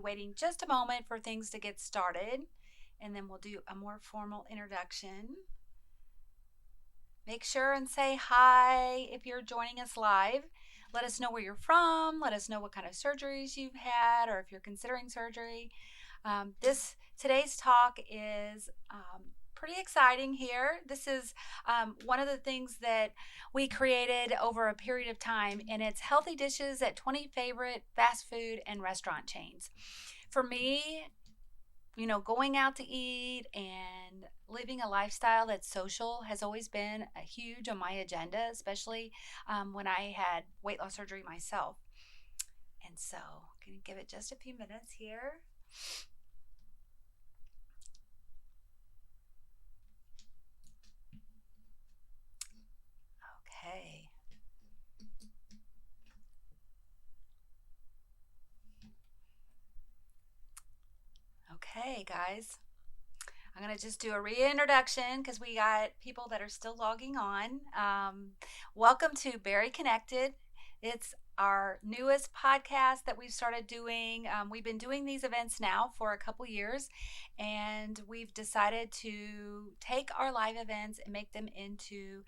waiting just a moment for things to get started, and then we'll do a more formal introduction. Make sure and say hi if you're joining us live. Let us know where you're from. Let us know what kind of surgeries you've had, or if you're considering surgery. Today's talk is pretty exciting here. This is one of the things that we created over a period of time, and it's healthy dishes at 20 favorite fast food and restaurant chains. For me, going out to eat and living a lifestyle that's social has always been a huge on my agenda, especially when I had weight loss surgery myself. And so I'm going to give it just a few minutes here. Okay. Okay, guys. I'm going to just do a reintroduction because we got people that are still logging on. Welcome to Bari Connected. It's our newest podcast that we've started doing. We've been doing these events now for a couple years, and we've decided to take our live events and make them into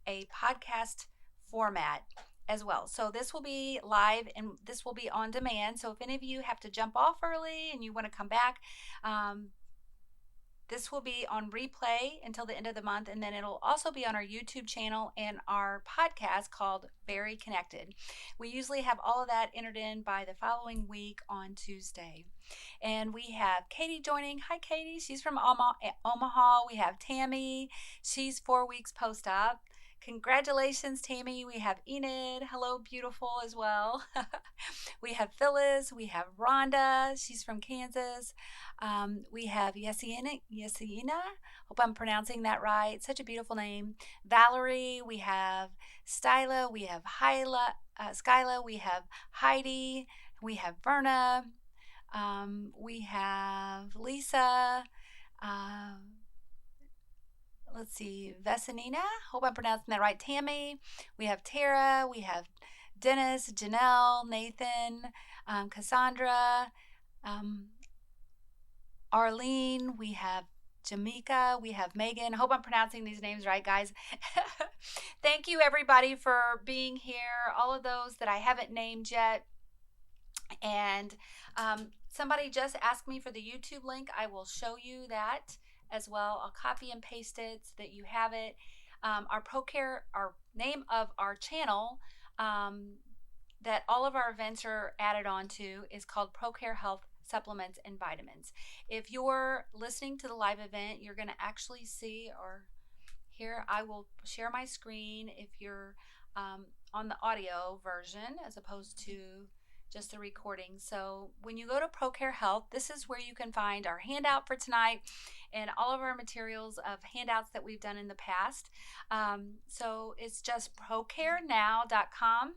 a podcast format as well. So this will be live and this will be on demand. So if any of you have to jump off early and you want to come back, this will be on replay until the end of the month, and then it'll also be on our YouTube channel and our podcast called Bari Connected. We usually have all of that entered in by the following week on Tuesday. And we have Katie joining. Hi, Katie. She's from Omaha. We have Tammy. She's 4 weeks post-op. Congratulations, Tammy. We have Enid. Hello, beautiful as well. We have Phyllis. We have Rhonda. She's from Kansas. We have Yesina. Hope I'm pronouncing that right. Such a beautiful name. Valerie. We have Styla. We have Skyla. We have Heidi. We have Verna. We have Lisa. Let's see, Vesanina. Hope I'm pronouncing that right. Tammy. We have Tara. We have Dennis, Janelle, Nathan, Cassandra, Arlene. We have Jamaica. We have Megan. Hope I'm pronouncing these names right, guys. Thank you, everybody, for being here. All of those that I haven't named yet. And somebody just asked me for the YouTube link. I will show you that as well. I'll copy and paste it so that you have it. Our ProCare, our name of our channel that all of our events are added onto is called ProCare Health Supplements and Vitamins. If you're listening to the live event, you're going to actually see, or here I will share my screen if you're on the audio version as opposed to just the recording. So when you go to ProCare Health, this is where you can find our handout for tonight and all of our materials of handouts that we've done in the past. So it's just procarenow.com.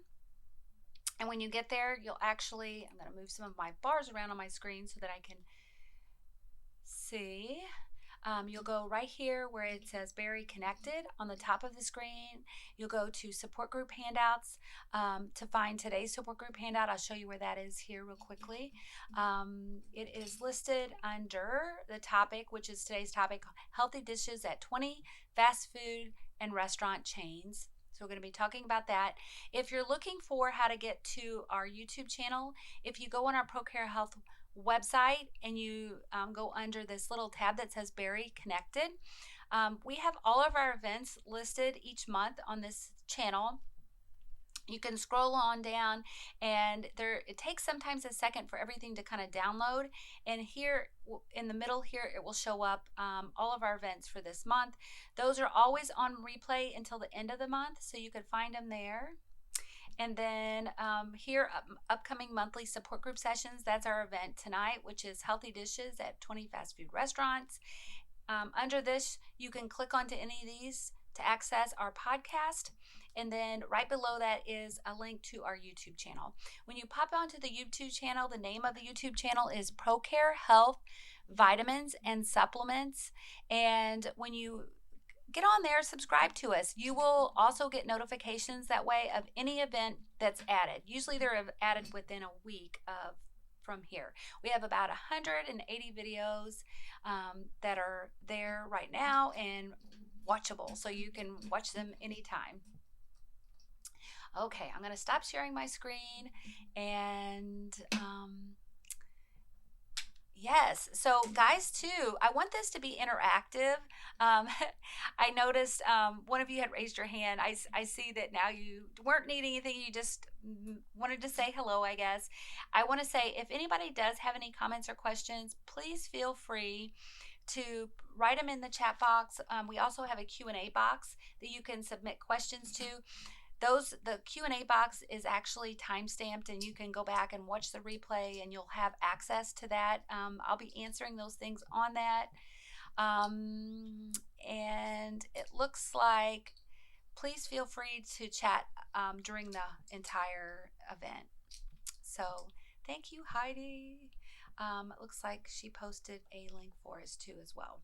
And when you get there, you'll actually, I'm going to move some of my bars around on my screen so that I can see. You'll go right here where it says Bari Connected on the top of the screen. You'll go to support group handouts to find today's support group handout. I'll show you where that is here real quickly. It is listed under the topic, which is today's topic, healthy dishes at 20 fast food and restaurant chains. So we're going to be talking about that. If you're looking for how to get to our YouTube channel, if you go on our ProCare Health website and you go under this little tab that says Bari Connected, we have all of our events listed each month on this channel. You can scroll on down, and it takes sometimes a second for everything to kind of download, and here in the middle here it will show up all of our events for this month. Those are always on replay until the end of the month, so you can find them there. And then here, upcoming monthly support group sessions. That's our event tonight, which is healthy dishes at 20 fast food restaurants. Under this, you can click onto any of these to access our podcast. And then right below that is a link to our YouTube channel. When you pop onto the YouTube channel, the name of the YouTube channel is ProCare Health Vitamins and Supplements. And when you get on there, subscribe to us. You will also get notifications that way of any event that's added. Usually they're added within a week from here. We have about 180 videos that are there right now and watchable, so you can watch them anytime. Okay, I'm going to stop sharing my screen and yes. So, guys, too, I want this to be interactive. Um, I noticed one of you had raised your hand. I see that now you weren't needing anything. You just wanted to say hello, I guess. I want to say if anybody does have any comments or questions, please feel free to write them in the chat box. We also have a Q&A box that you can submit questions to. The Q&A box is actually time stamped, and you can go back and watch the replay and you'll have access to that. I'll be answering those things on that. And it looks like, please feel free to chat during the entire event. So thank you, Heidi. It looks like she posted a link for us too as well.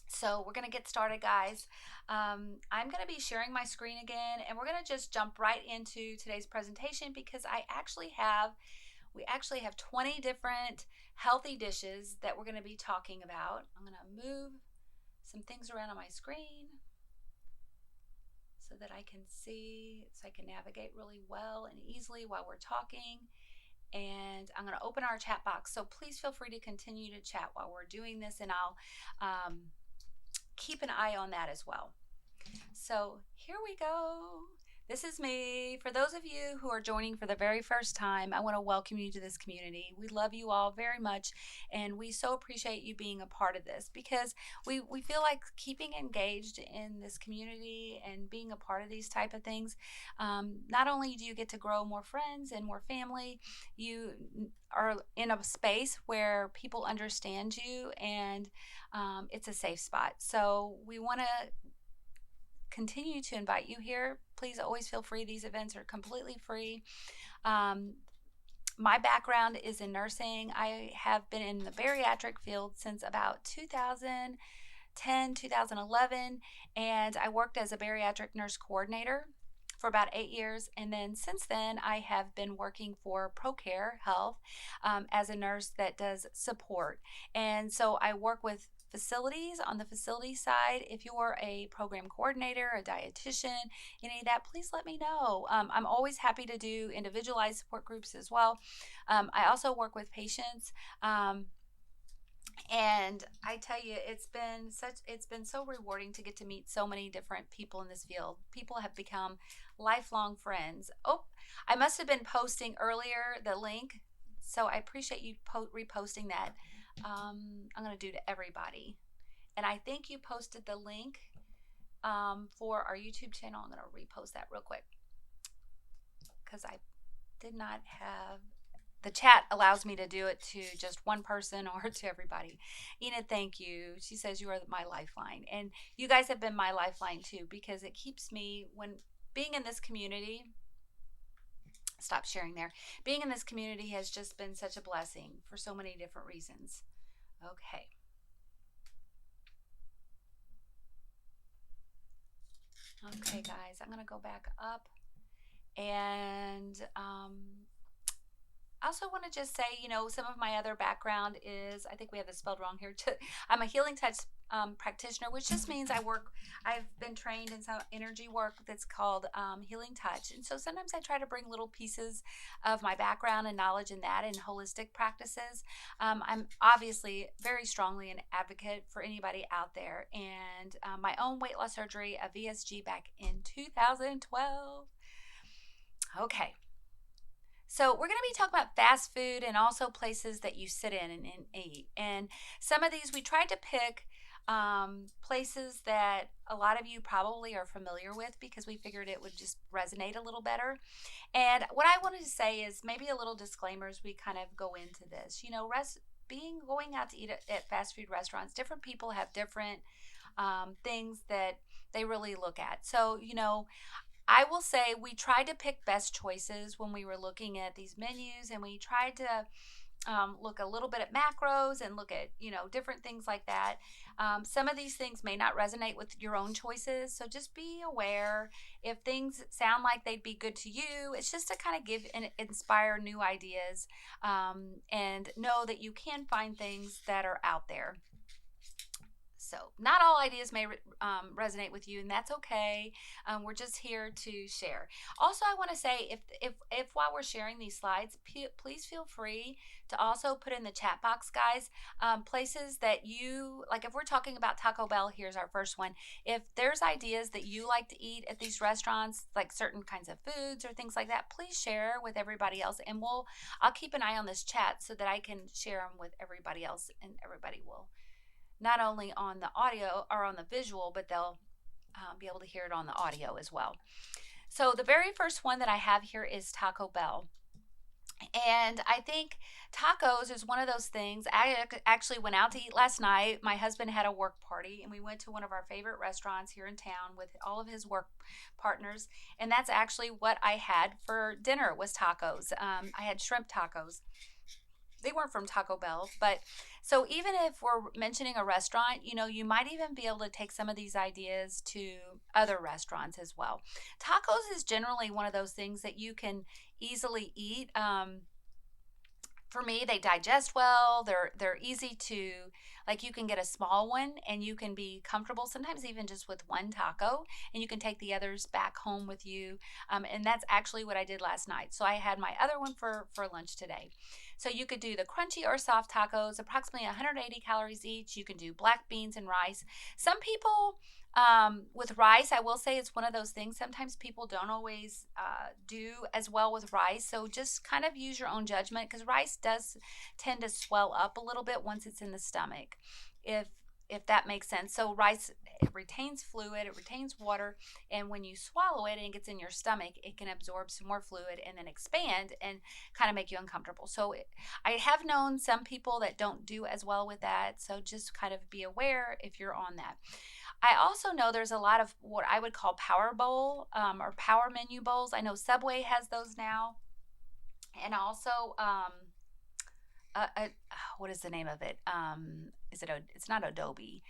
So we're going to get started, guys. I'm going to be sharing my screen again, and we're going to just jump right into today's presentation because we actually have 20 different healthy dishes that we're going to be talking about. I'm going to move some things around on my screen so that I can see, so I can navigate really well and easily while we're talking. And I'm going to open our chat box, so please feel free to continue to chat while we're doing this, and I'll keep an eye on that as well. So here we go. This is me. For those of you who are joining for the very first time, I want to welcome you to this community. We love you all very much, and we so appreciate you being a part of this because we feel like keeping engaged in this community and being a part of these type of things, not only do you get to grow more friends and more family, you are in a space where people understand you, and it's a safe spot. So we want to continue to invite you here. Please always feel free. These events are completely free. My background is in nursing. I have been in the bariatric field since about 2010, 2011, and I worked as a bariatric nurse coordinator for about 8 years. And then since then, I have been working for ProCare Health as a nurse that does support. And so I work with facilities on the facility side. If you're a program coordinator, a dietitian, any of that, please let me know. I'm always happy to do individualized support groups as well. I also work with patients. And I tell you, it's been so rewarding to get to meet so many different people in this field. People have become lifelong friends. Oh, I must have been posting earlier the link, so I appreciate you reposting that. I'm going to do to everybody. And I think you posted the link for our YouTube channel. I'm going to repost that real quick because I did not have, the chat allows me to do it to just one person or to everybody. Enid, thank you. She says you are my lifeline. And you guys have been my lifeline too, because it keeps me, when being in this community, stop sharing there. Being in this community has just been such a blessing for so many different reasons. Okay. Okay, guys, I'm going to go back up. And I also want to just say, some of my other background is, I think we have this spelled wrong here. I'm a healing touch practitioner, which just means I've been trained in some energy work that's called healing touch. And so sometimes I try to bring little pieces of my background and knowledge in that and holistic practices. I'm obviously very strongly an advocate for anybody out there. And my own weight loss surgery, a VSG back in 2012. Okay. So we're going to be talking about fast food and also places that you sit in and eat. And some of these we tried to pick places that a lot of you probably are familiar with because we figured it would just resonate a little better. And what I wanted to say is maybe a little disclaimer as we kind of go into this. Going out to eat at fast food restaurants, different people have different things that they really look at. So, I will say we tried to pick best choices when we were looking at these menus, and we tried to look a little bit at macros and look at, different things like that. Some of these things may not resonate with your own choices, so just be aware if things sound like they'd be good to you. It's just to kind of give and inspire new ideas, and know that you can find things that are out there. So not all ideas may resonate with you, and that's okay. We're just here to share. Also, I want to say, if while we're sharing these slides, please feel free to also put in the chat box, guys, places that you like. If we're talking about Taco Bell, here's our first one. If there's ideas that you like to eat at these restaurants, like certain kinds of foods or things like that, please share with everybody else, and I'll keep an eye on this chat so that I can share them with everybody else, and everybody will not only on the audio or on the visual, but they'll be able to hear it on the audio as well. So the very first one that I have here is Taco Bell. And I think tacos is one of those things. I actually went out to eat last night. My husband had a work party, and we went to one of our favorite restaurants here in town with all of his work partners. And that's actually what I had for dinner was tacos. I had shrimp tacos. They weren't from Taco Bell, but so even if we're mentioning a restaurant, you might even be able to take some of these ideas to other restaurants as well. Tacos is generally one of those things that you can easily eat. For me, they digest well. They're easy to, like, you can get a small one and you can be comfortable sometimes even just with one taco, and you can take the others back home with you. And that's actually what I did last night. So I had my other one for lunch today. So you could do the crunchy or soft tacos, approximately 180 calories each. You can do black beans and rice. Some people, with rice, I will say it's one of those things. Sometimes people don't always do as well with rice. So just kind of use your own judgment, because rice does tend to swell up a little bit once it's in the stomach, if that makes sense. So rice, it retains fluid, it retains water, and when you swallow it and it gets in your stomach, it can absorb some more fluid and then expand and kind of make you uncomfortable. So I have known some people that don't do as well with that. So just kind of be aware if you're on that. I also know there's a lot of what I would call power bowl, or power menu bowls. I know Subway has those now. And also, what is the name of it? It's not Adobe.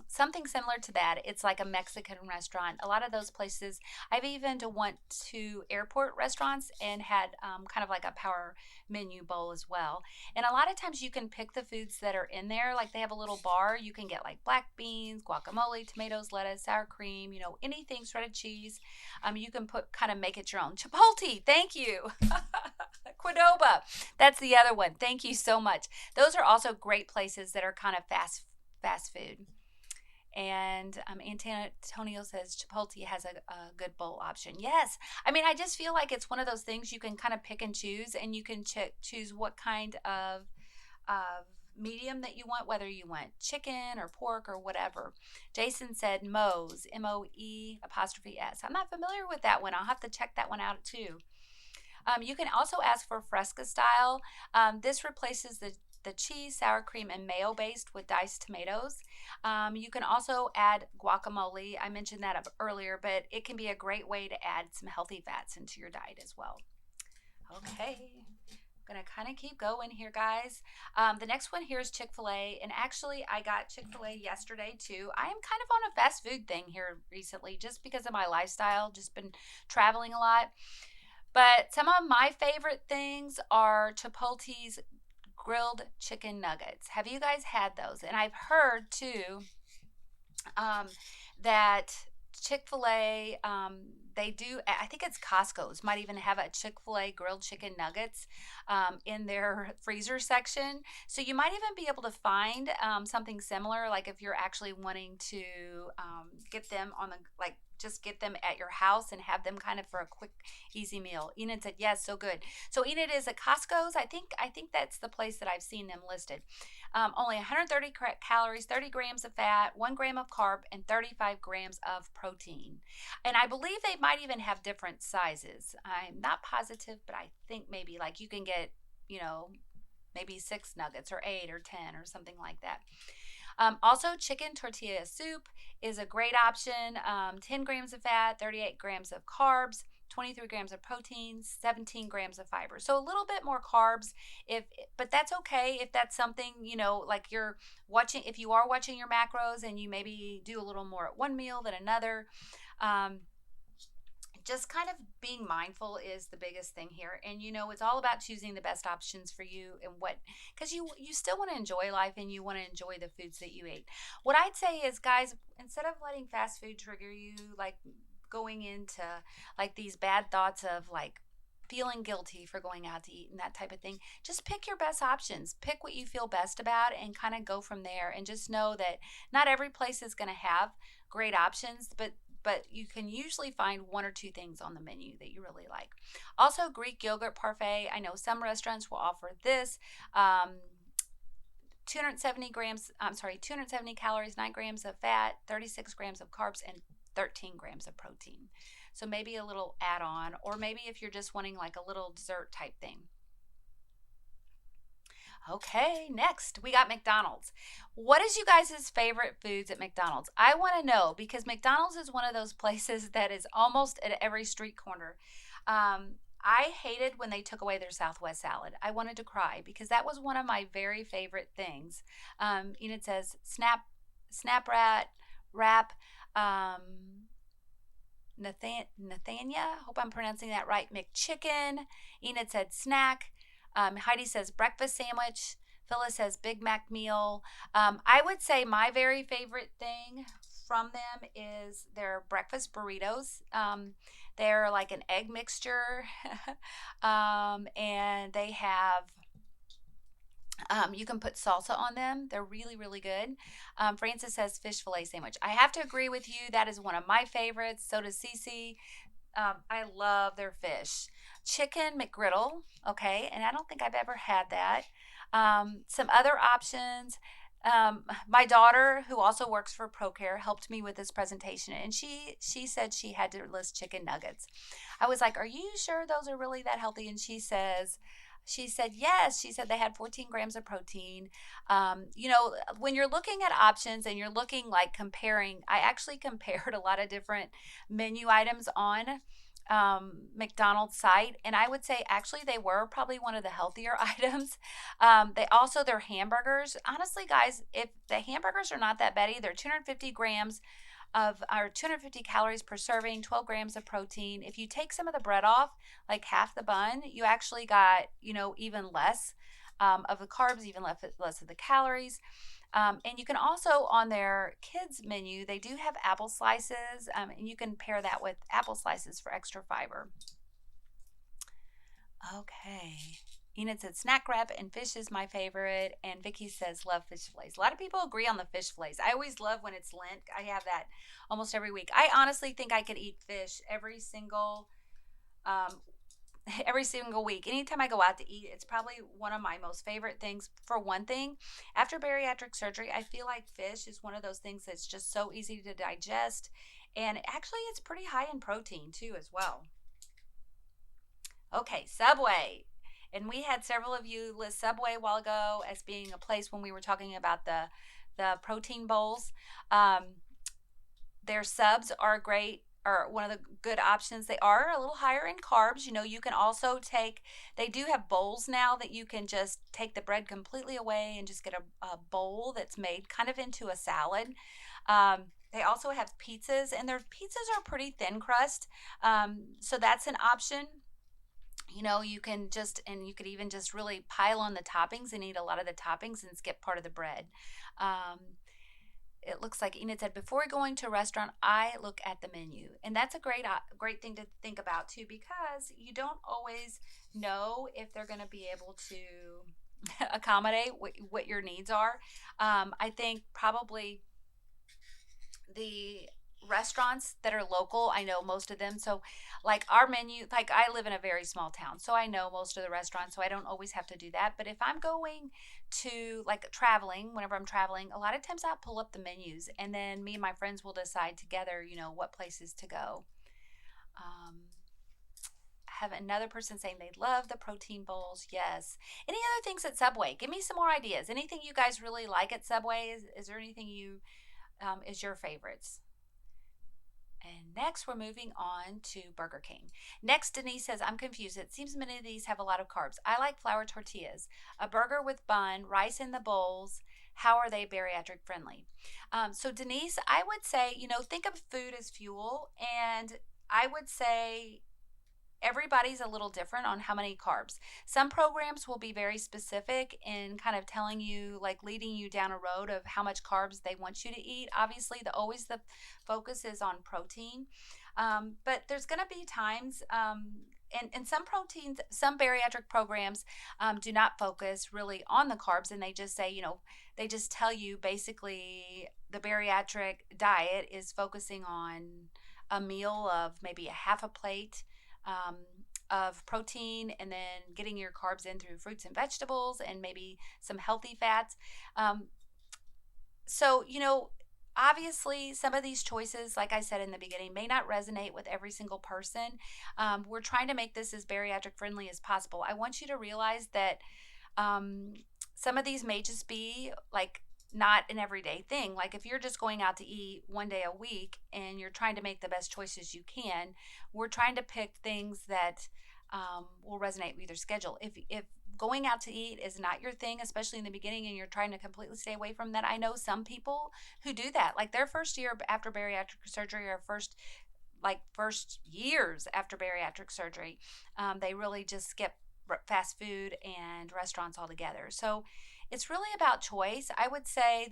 Something similar to that. It's like a Mexican restaurant. A lot of those places, I've even went to airport restaurants and had kind of like a power menu bowl as well. And a lot of times you can pick the foods that are in there. Like they have a little bar. You can get like black beans, guacamole, tomatoes, lettuce, sour cream, anything, shredded cheese. You can make it your own. Chipotle, thank you. Qdoba, that's the other one. Thank you so much. Those are also great places that are kind of fast food. And Antonio says Chipotle has a good bowl option. Yes. I just feel like it's one of those things you can kind of pick and choose, and you can choose what kind of medium that you want, whether you want chicken or pork or whatever. Jason said Moe's, Moe''S. I'm not familiar with that one. I'll have to check that one out too. You can also ask for Fresca style. This replaces the cheese, sour cream, and mayo based with diced tomatoes. You can also add guacamole. I mentioned that earlier, but it can be a great way to add some healthy fats into your diet as well. Okay, I'm going to kind of keep going here, guys. The next one here is Chick-fil-A, and actually I got Chick-fil-A yesterday too. I am kind of on a fast food thing here recently just because of my lifestyle, just been traveling a lot. But some of my favorite things are Chipotle's grilled chicken nuggets. Have you guys had those? And I've heard too that Chick-fil-A, they do, I think it's Costco's, might even have a Chick-fil-A grilled chicken nuggets in their freezer section. So you might even be able to find something similar, like if you're actually wanting to get them just get them at your house and have them kind of for a quick, easy meal. Enid said, yes, so good. So Enid is at Costco's. I think that's the place that I've seen them listed. Only 130 calories, 30 grams of fat, 1 gram of carb, and 35 grams of protein. And I believe they might even have different sizes. I'm not positive, but I think maybe like you can get, maybe 6 nuggets or 8 or 10 or something like that. Also, chicken tortilla soup is a great option. 10 grams of fat, 38 grams of carbs, 23 grams of protein, 17 grams of fiber. So a little bit more carbs, but that's okay if that's something, like you're watching, if you are watching your macros and you maybe do a little more at one meal than another. Um, just kind of being mindful is the biggest thing here. And it's all about choosing the best options for you, and because you still want to enjoy life and you want to enjoy the foods that you eat. What I'd say is, guys, instead of letting fast food trigger you, like going into like these bad thoughts of like feeling guilty for going out to eat and that type of thing, just pick your best options, pick what you feel best about, and kind of go from there. And just know that not every place is going to have great options, but you can usually find one or two things on the menu that you really like. Also, Greek yogurt parfait. I know some restaurants will offer this. 270 calories, 9 grams of fat, 36 grams of carbs, and 13 grams of protein. So maybe a little add-on, or maybe if you're just wanting like a little dessert type thing. Okay, next we got McDonald's. What is you guys' favorite foods at McDonald's? I want to know, because McDonald's is one of those places that is almost at every street corner. I hated when they took away their Southwest salad. I wanted to cry because that was one of my very favorite things. It says snap wrap, Nathania, hope I'm pronouncing that right, McChicken. Enid said snack. Heidi says breakfast sandwich. Phyllis says Big Mac meal. I would say my very favorite thing from them is their breakfast burritos. They're like an egg mixture, and they have, you can put salsa on them. They're really, really good. Francis says fish fillet sandwich. I have to agree with you. That is one of my favorites. So does Cece. I love their fish. Chicken McGriddle, okay, and I don't think I've ever had that. Some other options. My daughter, who also works for ProCare, helped me with this presentation, and she said she had to list chicken nuggets. I was like, "Are you sure those are really that healthy?" And she said yes. She said they had 14 grams of protein. When you're looking at options and you're looking like comparing, I actually compared a lot of different menu items on McDonald's site, and I would say actually they were probably one of the healthier items. Their hamburgers, honestly guys, if the hamburgers are not that bad, they're 250 grams of, or 250 calories per serving, 12 grams of protein. If you take some of the bread off, like half the bun, you actually got even less of the carbs, even less of the calories. And you can also, on their kids menu, they do have apple slices, and you can pair that with apple slices for extra fiber. Okay. Enid said snack wrap and fish is my favorite, and Vicky says love fish fillets. A lot of people agree on the fish fillets. I always love when it's Lent. I have that almost every week. I honestly think I could eat fish every single week. Anytime I go out to eat, it's probably one of my most favorite things. For one thing, after bariatric surgery, I feel like fish is one of those things that's just so easy to digest, and actually it's pretty high in protein too as well. Okay, Subway. And we had several of you list Subway a while ago as being a place when we were talking about the protein bowls. Their subs are great, or one of the good options. They are a little higher in carbs. You can also they do have bowls now that you can just take the bread completely away and just get a bowl that's made kind of into a salad. They also have pizzas, and their pizzas are pretty thin crust. So that's an option. You could even just really pile on the toppings and eat a lot of the toppings and skip part of the bread. It looks like Enid said, before going to a restaurant, I look at the menu. And that's a great thing to think about too, because you don't always know if they're going to be able to accommodate what your needs are. I think probably the restaurants that are local, I know most of them. So like our menu, like I live in a very small town, so I know most of the restaurants, so I don't always have to do that. But if I'm going to whenever I'm traveling, a lot of times I'll pull up the menus, and then me and my friends will decide together, what places to go. I have another person saying they love the protein bowls. Yes. Any other things at Subway? Give me some more ideas. Anything you guys really like at Subway? Is there anything is your favorites? And next, we're moving on to Burger King. Next, Denise says, I'm confused. It seems many of these have a lot of carbs. I like flour tortillas, a burger with bun, rice in the bowls. How are they bariatric friendly? So, Denise, I would say, think of food as fuel. And I would say everybody's a little different on how many carbs. Some programs will be very specific in kind of telling you, like leading you down a road of how much carbs they want you to eat. Obviously, the focus is on protein, but there's going to be times. And some bariatric programs do not focus really on the carbs, and they just say, they just tell you basically the bariatric diet is focusing on a meal of maybe a half a plate um, of protein, and then getting your carbs in through fruits and vegetables and maybe some healthy fats. Um, so, obviously, some of these choices, like I said in the beginning, may not resonate with every single person. We're trying to make this as bariatric friendly as possible. I want you to realize that um, some of these may just be like not an everyday thing. Like if you're just going out to eat one day a week and you're trying to make the best choices you can, we're trying to pick things that will resonate with your schedule. If going out to eat is not your thing, especially in the beginning, and you're trying to completely stay away from that, I know some people who do that. Like their first year after bariatric surgery, or first years after bariatric surgery, they really just skip fast food and restaurants altogether. So it's really about choice. I would say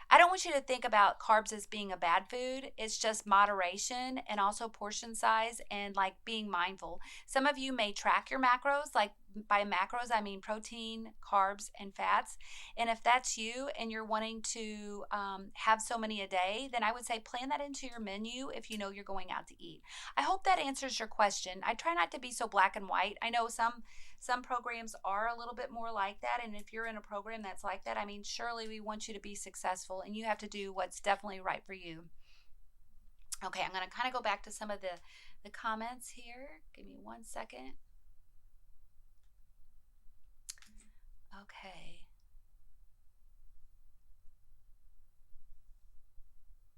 I don't want you to think about carbs as being a bad food. It's just moderation and also portion size and like being mindful. Some of you may track your macros. Like by macros, I mean protein, carbs, and fats. And if that's you and you're wanting to have so many a day, then I would say plan that into your menu if you know you're going out to eat. I hope that answers your question. I try not to be so black and white. I know some programs are a little bit more like that, and if you're in a program that's like that, I mean, surely we want you to be successful, and you have to do what's definitely right for you. Okay, I'm going to kind of go back to some of the comments here. Give me 1 second. Okay.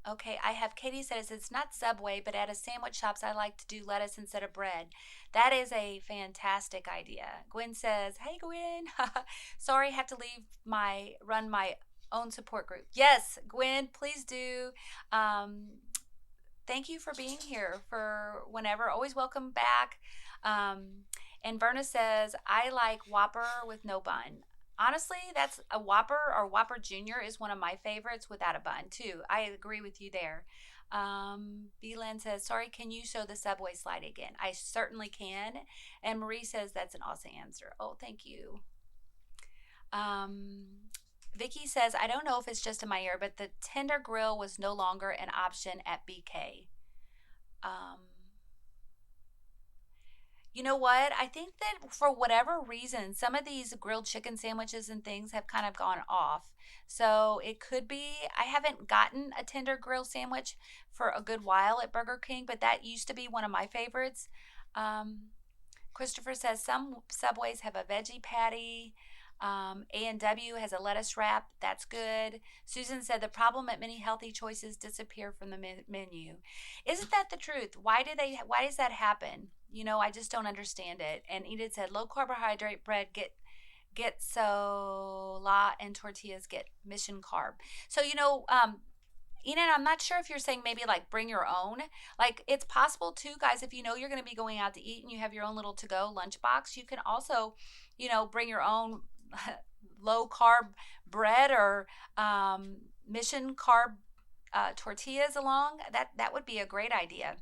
Okay, I have Katie says it's not Subway, but at a sandwich shops I like to do lettuce instead of bread. That is a fantastic idea. Gwen says, "Hey Gwen, sorry, have to leave run my own support group." Yes, Gwen, please do. Um, Thank you for being here for whenever. Always welcome back. Um, and Verna says, I like Whopper with no bun. Honestly, that's a Whopper, or Whopper Junior is one of my favorites without a bun, too. I agree with you there. Beelan says, sorry, can you show the Subway slide again? I certainly can. And Marie says, that's an awesome answer. Oh, thank you. Um, Vicky says, I don't know if it's just in my ear, but the tender grill was no longer an option at BK. Um, you know what? I think that for whatever reason, some of these grilled chicken sandwiches and things have kind of gone off. So it could be, I haven't gotten a tender grill sandwich for a good while at Burger King, but that used to be one of my favorites. Um, Christopher says some Subways have a veggie patty. A&W has a lettuce wrap. That's good. Susan said the problem at many healthy choices disappear from the menu. Isn't that the truth? Why does that happen? I just don't understand it. And Edith said low carbohydrate bread get so la, and tortillas get mission carb. So Enan, I'm not sure if you're saying maybe like bring your own. Like it's possible too, guys, if you know you're going to be going out to eat and you have your own little to go lunchbox, you can also, bring your own low carb bread or mission carb tortillas along. That would be a great idea.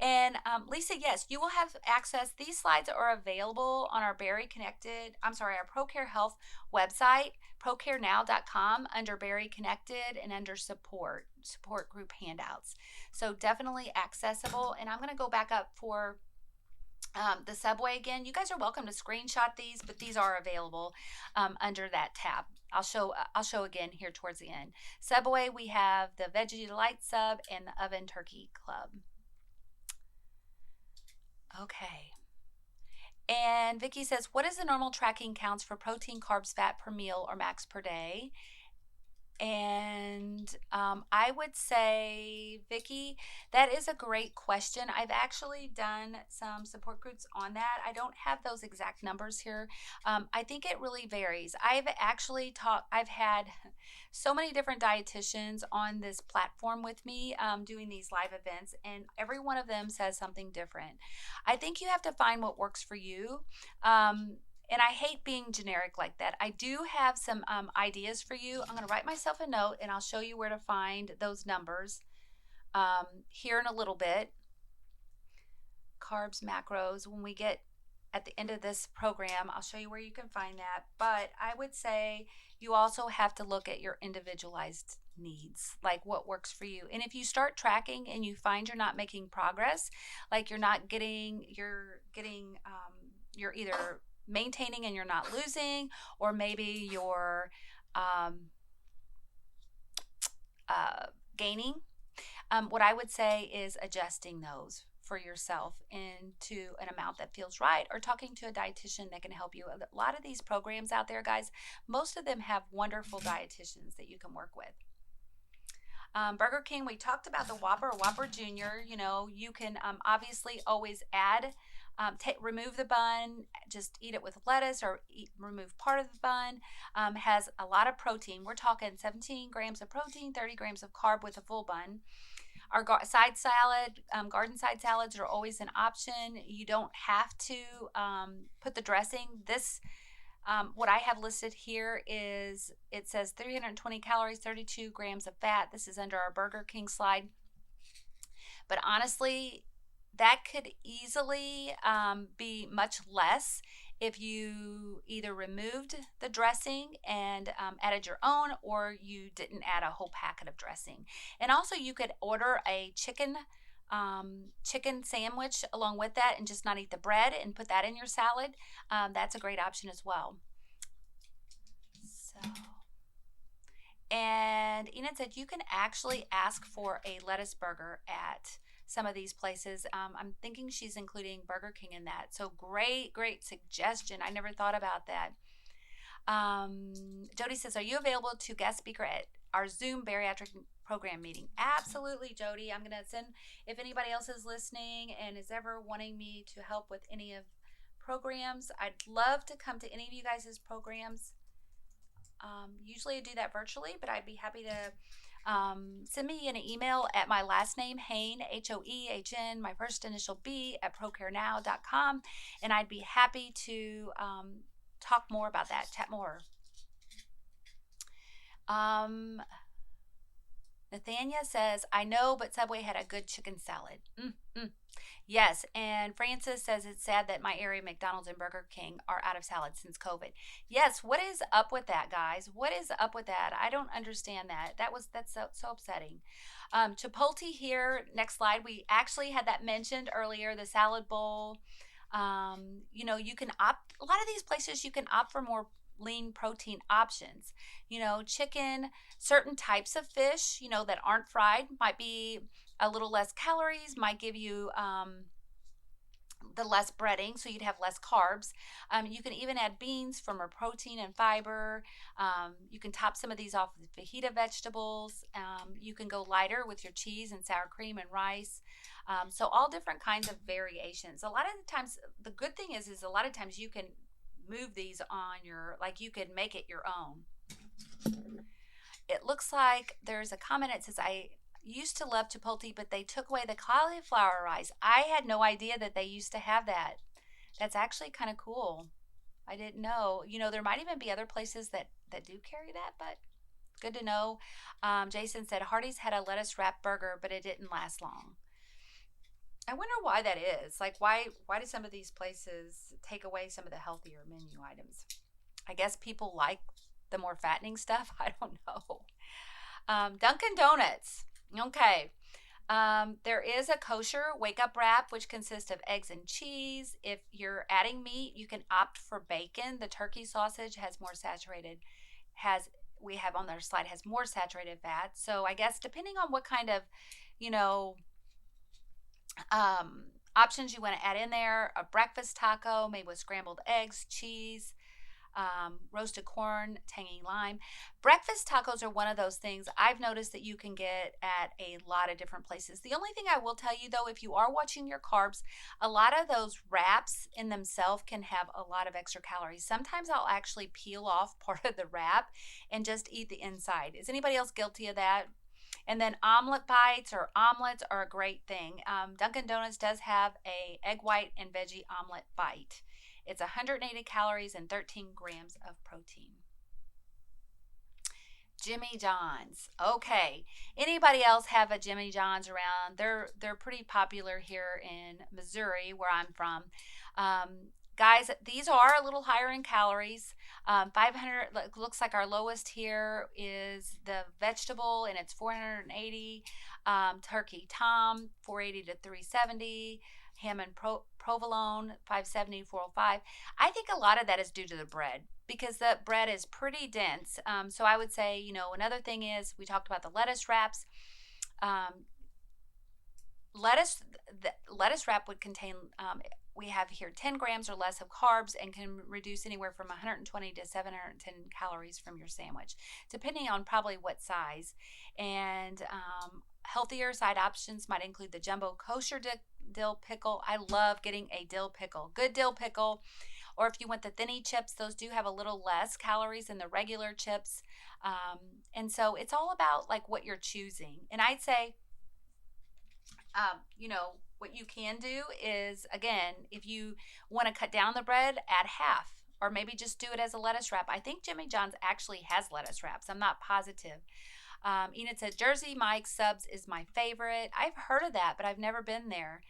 And Lisa, yes, you will have access. These slides are available on our our ProCare Health website, procarenow.com, under Bari Connected and under support group handouts. So definitely accessible. And I'm going to go back up for the Subway again. You guys are welcome to screenshot these, but these are available under that tab. I'll show again here towards the end. Subway, we have the Veggie Delight Sub and the Oven Turkey Club. Okay. And Vicky says, what is the normal tracking counts for protein, carbs, fat per meal or max per day? And I would say, Vicky, that is a great question. I've actually done some support groups on that. I don't have those exact numbers here. I think it really varies. I've had so many different dietitians on this platform with me doing these live events, and every one of them says something different. I think you have to find what works for you. Um, and I hate being generic like that. I do have some ideas for you. I'm going to write myself a note and I'll show you where to find those numbers here in a little bit. Carbs, macros. When we get at the end of this program, I'll show you where you can find that. But I would say you also have to look at your individualized needs, like what works for you. And if you start tracking and you find you're not making progress, like you're either maintaining and you're not losing, or maybe you're um, gaining. What I would say is adjusting those for yourself into an amount that feels right, or talking to a dietitian that can help you. A lot of these programs out there, guys, most of them have wwonderful dietitians that you can work with. Burger King, we talked about the Whopper or Whopper Junior. You know, you can obviously always add, remove the bun, just eat it with lettuce, or remove part of the bun. Has a lot of protein. We're talking 17 grams of protein, 30 grams of carb with a full bun. Our side salad, garden side salads are always an option. You don't have to put the dressing. What I have listed here is, it says 320 calories, 32 grams of fat. This is under our Burger King slide. But honestly, that could easily be much less if you either removed the dressing and added your own, or you didn't add a whole packet of dressing. And also, you could order a chicken sandwich along with that and just not eat the bread and put that in your salad. That's a great option as well. So, and Enid said you can actually ask for a lettuce burger at some of these places. I'm thinking she's including Burger King in that. So great suggestion. I never thought about that. Jody says, are you available to guest speaker at our Zoom bariatric program meeting? Absolutely, Jody. I'm going to send, if anybody else is listening and is ever wanting me to help with any of programs, I'd love to come to any of you guys' programs. Usually I do that virtually, but I'd be happy to send me an email at my last name, Hoehn, Hoehn, my first initial B, at procarenow.com, and I'd be happy to talk more about that, chat more. Nathania says, I know, but Subway had a good chicken salad. Yes, and Francis says it's sad that my area McDonald's and Burger King are out of salad since COVID. Yes, what is up with that, guys? What is up with that? I don't understand that. That's so upsetting. Chipotle here, next slide. We actually had that mentioned earlier, the salad bowl. You can opt, a lot of these places you can opt for more lean protein options. Chicken, certain types of fish, that aren't fried might be a little less calories, might give you the less breading, so you'd have less carbs. You can even add beans for more protein and fiber. You can top some of these off with fajita vegetables. You can go lighter with your cheese and sour cream and rice. So all different kinds of variations. A lot of the times, the good thing is a lot of times you can move these on you could make it your own. It looks like there's a comment that says, I used to love Chipotle, but they took away the cauliflower rice. I had no idea that they used to have that. That's actually kind of cool. I didn't know. There might even be other places that do carry that, but good to know. Jason said Hardee's had a lettuce wrap burger, but it didn't last long. I wonder why that is. Like, why do some of these places take away some of the healthier menu items? I guess people like the more fattening stuff. I don't know. Dunkin' Donuts. Okay. There is a kosher wake-up wrap, which consists of eggs and cheese. If you're adding meat, you can opt for bacon. The turkey sausage has more saturated, we have on their slide, has more saturated fat. So I guess depending on what kind of, options you want to add in there, a breakfast taco, maybe with scrambled eggs, cheese. roasted corn, tangy lime. Breakfast tacos are one of those things I've noticed that you can get at a lot of different places. The only thing I will tell you though, if you are watching your carbs, a lot of those wraps in themselves can have a lot of extra calories. Sometimes I'll actually peel off part of the wrap and just eat the inside. Is anybody else guilty of that? And then omelet bites or omelets are a great thing. Dunkin' Donuts does have a egg white and veggie omelet bite. It's 180 calories and 13 grams of protein. Jimmy John's. Okay. Anybody else have a Jimmy John's around? They're pretty popular here in Missouri, where I'm from. Guys, these are a little higher in calories. 500 looks like our lowest here is the vegetable, and it's 480. Turkey Tom, 480 to 370. Ham and provolone, 570, 405. I think a lot of that is due to the bread, because the bread is pretty dense. So I would say, another thing is we talked about the lettuce wraps. Um, lettuce the lettuce wrap would contain, we have here 10 grams or less of carbs and can reduce anywhere from 120 to 710 calories from your sandwich, depending on probably what size. And healthier side options might include the jumbo kosher dill pickle. I love getting a dill pickle, good dill pickle. Or if you want the thinny chips, those do have a little less calories than the regular chips. And so it's all about like what you're choosing. And I'd say, what you can do is, again, if you want to cut down the bread, add half, or maybe just do it as a lettuce wrap. I think Jimmy John's actually has lettuce wraps. I'm not positive. Enid said Jersey Mike's subs is my favorite. I've heard of that, but I've never been there.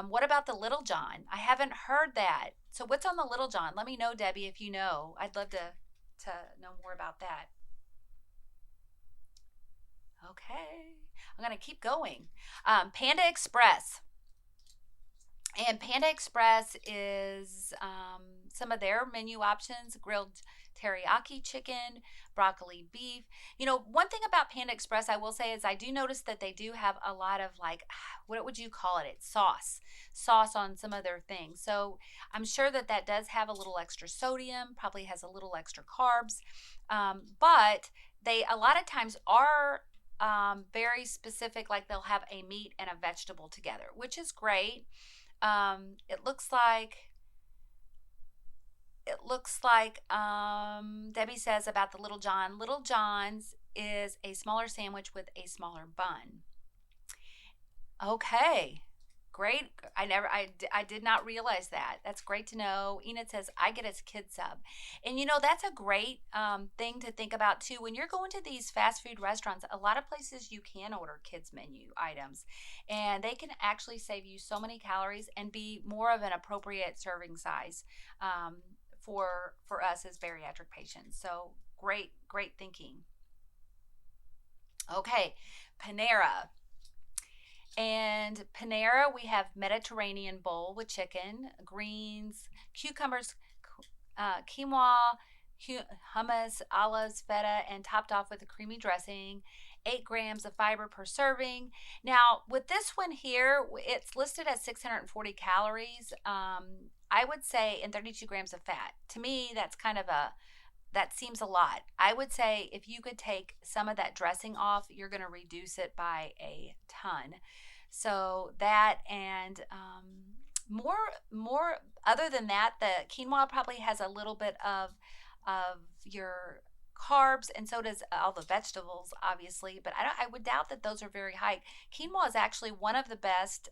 What about the Little John? I haven't heard that. So what's on the Little John? Let me know, Debbie, if you know. I'd love to know more about that. Okay, I'm gonna keep going. Panda Express. And Panda Express is some of their menu options: grilled teriyaki chicken, broccoli beef. One thing about Panda Express I will say is I do notice that they do have a lot of, like, what would you call it? It's sauce on some of their things. So I'm sure that does have a little extra sodium, probably has a little extra carbs. But they a lot of times are very specific, like they'll have a meat and a vegetable together, which is great. It looks like Debbie says about the Little John. Little John's is a smaller sandwich with a smaller bun. Okay, great. I did not realize that. That's great to know. Enid says I get a kid sub, and that's a great thing to think about too. When you're going to these fast food restaurants, a lot of places you can order kids menu items, and they can actually save you so many calories and be more of an appropriate serving size for us as bariatric patients. So great thinking. Okay, Panera. And Panera, we have Mediterranean bowl with chicken, greens, cucumbers, quinoa, hummus, olives, feta, and topped off with a creamy dressing. 8 grams of fiber per serving. Now, with this one here, it's listed as 640 calories. I would say, and 32 grams of fat. To me, that seems a lot. I would say if you could take some of that dressing off, you're going to reduce it by a ton. So that, and more other than that, the quinoa probably has a little bit of your carbs, and so does all the vegetables, obviously. But I would doubt that those are very high. Quinoa is actually one of the best.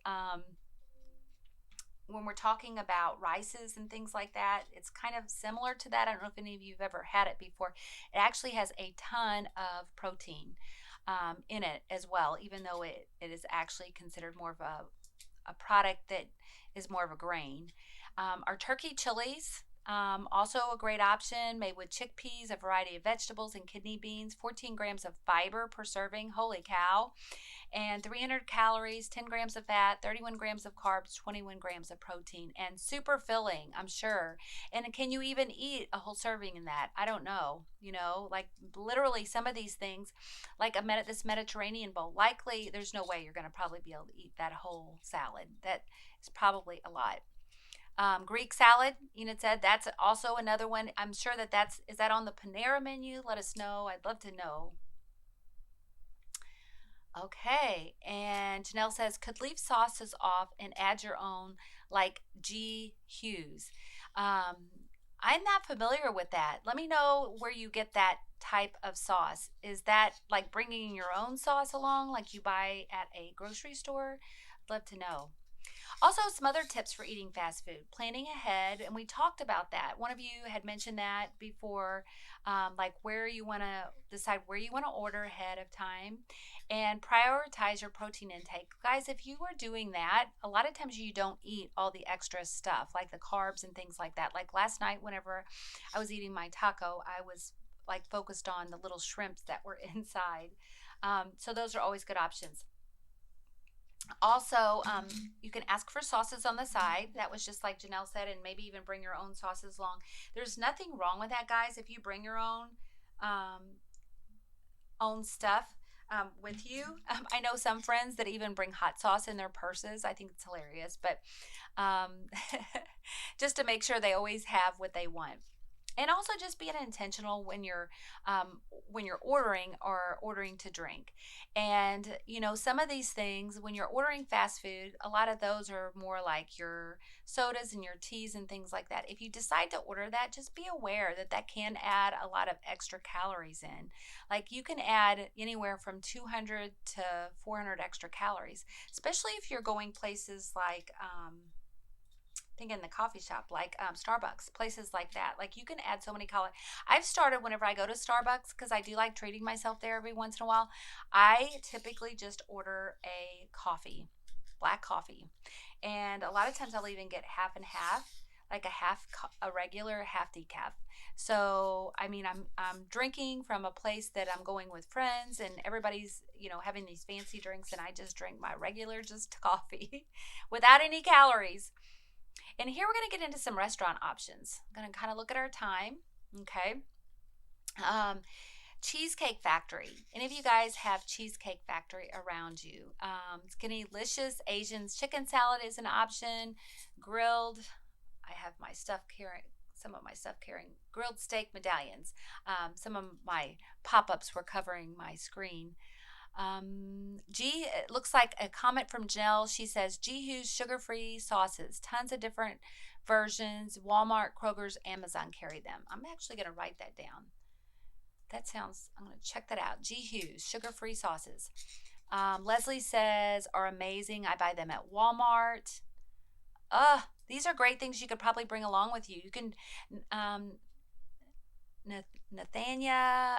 When we're talking about rices and things like that, it's kind of similar to that. I don't know if any of you have ever had it before. It actually has a ton of protein in it as well, even though it is actually considered more of a product that is more of a grain. Our turkey chilies, also a great option, made with chickpeas, a variety of vegetables, and kidney beans. 14 grams of fiber per serving. Holy cow. And 300 calories, 10 grams of fat, 31 grams of carbs, 21 grams of protein, and super filling, I'm sure. And can you even eat a whole serving in that? I don't know. Like literally some of these things, like this Mediterranean bowl, likely there's no way you're going to probably be able to eat that whole salad. That is probably a lot. Greek salad, Enid said, that's also another one. I'm sure is that on the Panera menu? Let us know. I'd love to know. Okay, and Janelle says, could leave sauces off and add your own, like G. Hughes. Um, I'm not familiar with that. Let me know where you get that type of sauce. Is that like bringing your own sauce along, like you buy at a grocery store? I'd love to know. Also, some other tips for eating fast food, planning ahead, and we talked about that. One of you had mentioned that before, like where you want to decide where you want to order ahead of time and prioritize your protein intake. Guys, if you are doing that, a lot of times you don't eat all the extra stuff like the carbs and things like that. Like last night, whenever I was eating my taco, I was like focused on the little shrimps that were inside. So those are always good options. Also, you can ask for sauces on the side. That was just like Janelle said, and maybe even bring your own sauces along. There's nothing wrong with that, guys. If you bring your um, own stuff with you, I know some friends that even bring hot sauce in their purses. I think it's hilarious, but um, just to make sure they always have what they want, and also just being intentional when you're ordering or ordering to drink. And some of these things, when you're ordering fast food, a lot of those are more like your sodas and your teas and things like that. If you decide to order that, just be aware that that can add a lot of extra calories in. Like you can add anywhere from 200 to 400 extra calories, especially if you're going places like think in the coffee shop, like Starbucks, places like that. Like you can add so many calories. I've started whenever I go to Starbucks, because I do like treating myself there every once in a while. I typically just order a coffee, black coffee, and a lot of times I'll even get half and half, like a regular, half decaf. So I mean, I'm drinking from a place that I'm going with friends, and everybody's having these fancy drinks, and I just drink my regular just coffee without any calories. And here we're going to get into some restaurant options. I'm going to kind of look at our time. Okay. Um, Cheesecake Factory. Any of you guys have Cheesecake Factory around you? Skinny-licious Asian's chicken salad is an option. Grilled, I have my stuff carrying, some of my stuff carrying grilled steak medallions. Some of my pop-ups were covering my screen. It looks like a comment from Janelle. She says, G Hughes sugar-free sauces, tons of different versions. Walmart, Kroger's, Amazon carry them. I'm actually going to write that down. I'm going to check that out. G Hughes, sugar-free sauces. Leslie says, are amazing. I buy them at Walmart. These are great things you could probably bring along with you. You can, Nathaniel,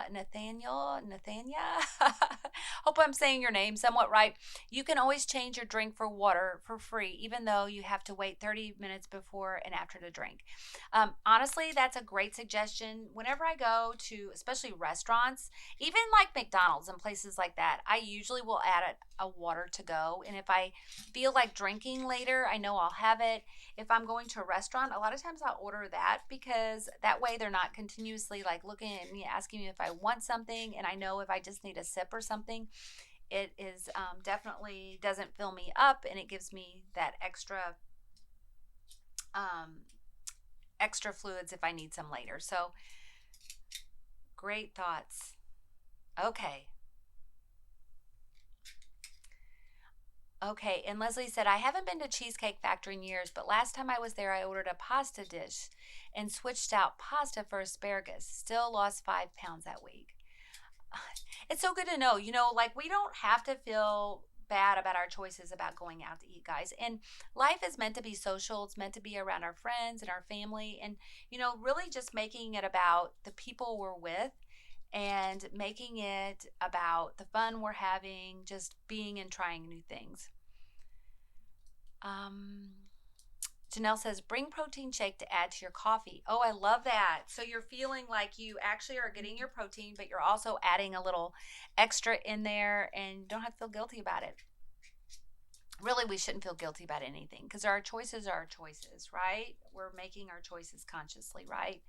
hope I'm saying your name somewhat right. You can always change your drink for water for free, even though you have to wait 30 minutes before and after the drink. Honestly, that's a great suggestion. Whenever I go to, especially restaurants, even like McDonald's and places like that, I usually will add a water to go. And if I feel like drinking later, I know I'll have it. If I'm going to a restaurant, a lot of times I'll order that, because that way they're not continuously like looking at me, asking me if I want something. And I know if I just need a sip or something, it is definitely doesn't fill me up, and it gives me that um, extra fluids if I need some later. So great thoughts. Okay. Okay, and Leslie said, I haven't been to Cheesecake Factory in years, but last time I was there, I ordered a pasta dish and switched out pasta for asparagus. Still lost 5 pounds that week. It's so good to know, like we don't have to feel bad about our choices about going out to eat, guys. And life is meant to be social. It's meant to be around our friends and our family. And, really just making it about the people we're with and making it about the fun we're having, just being and trying new things. Janelle says, bring protein shake to add to your coffee. Oh, I love that. So you're feeling like you actually are getting your protein, but you're also adding a little extra in there, and you don't have to feel guilty about it. Really, we shouldn't feel guilty about anything, because our choices are our choices, right? We're making our choices consciously, right?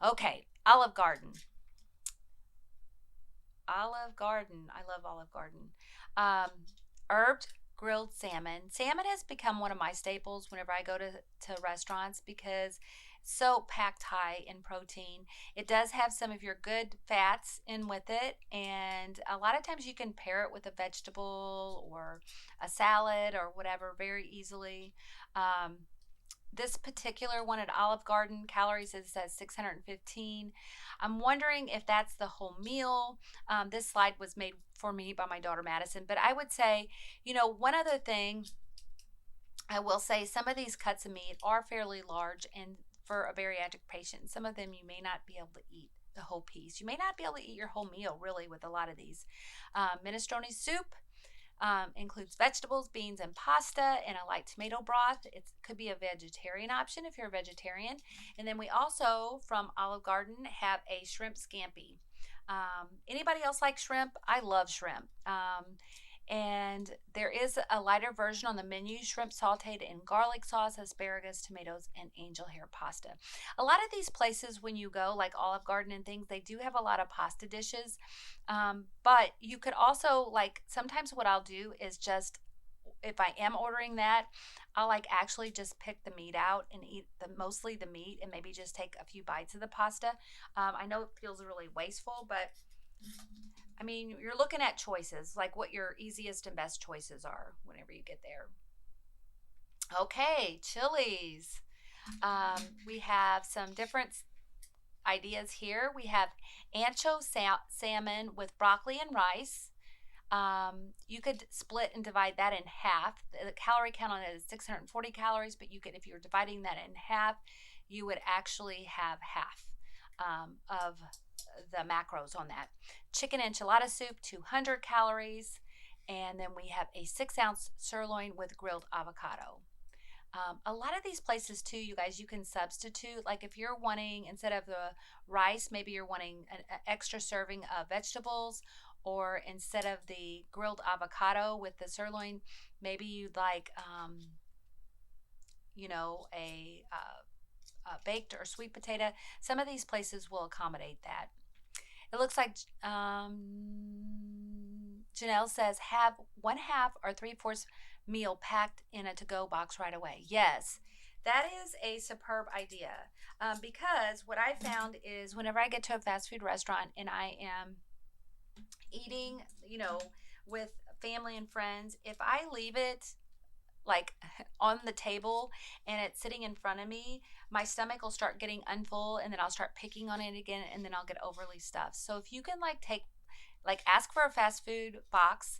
Okay, Olive Garden. Olive Garden. I love Olive Garden. Herbed grilled salmon. Salmon has become one of my staples whenever I go to restaurants because it's so packed high in protein. It does have some of your good fats in with it, and a lot of times you can pair it with a vegetable or a salad or whatever very easily. Um, this particular one at Olive Garden, calories is at 615. I'm wondering if that's the whole meal. This slide was made for me by my daughter Madison, but I would say, one other thing I will say, some of these cuts of meat are fairly large, and for a bariatric patient, some of them you may not be able to eat the whole piece. You may not be able to eat your whole meal really with a lot of these. Minestrone soup includes vegetables, beans, and pasta, and a light tomato broth. It could be a vegetarian option if you're a vegetarian. And then we also, from Olive Garden, have a shrimp scampi. Anybody else like shrimp? I love shrimp. And there is a lighter version on the menu: shrimp sauteed in garlic sauce, asparagus, tomatoes, and angel hair pasta. A lot of these places, when you go, like Olive Garden and things, they do have a lot of pasta dishes. But you could also, like, sometimes what I'll do is just, if I am ordering that, I'll like actually just pick the meat out and eat mostly the meat, and maybe just take a few bites of the pasta. I know it feels really wasteful, but I mean, you're looking at choices, like what your easiest and best choices are whenever you get there. Okay, chilies. We have some different ideas here. We have ancho salmon with broccoli and rice. You could split and divide that in half. The calorie count on it is 640 calories, but you could, if you're dividing that in half, you would actually have half of the macros on that. Chicken enchilada soup, 200 calories. And then we have a 6-ounce sirloin with grilled avocado. A lot of these places too, you guys, you can substitute. Like if you're wanting, instead of the rice, maybe you're wanting an extra serving of vegetables, or instead of the grilled avocado with the sirloin, maybe you'd like, a baked or sweet potato. Some of these places will accommodate that. It looks like Janelle says, have 1/2 or 3/4 meal packed in a to-go box right away. Yes, that is a superb idea, because what I found is whenever I get to a fast food restaurant and I am eating, with family and friends, if I leave it like on the table and it's sitting in front of me, my stomach will start getting unfull, and then I'll start picking on it again, and then I'll get overly stuffed. So if you can ask for a fast food box,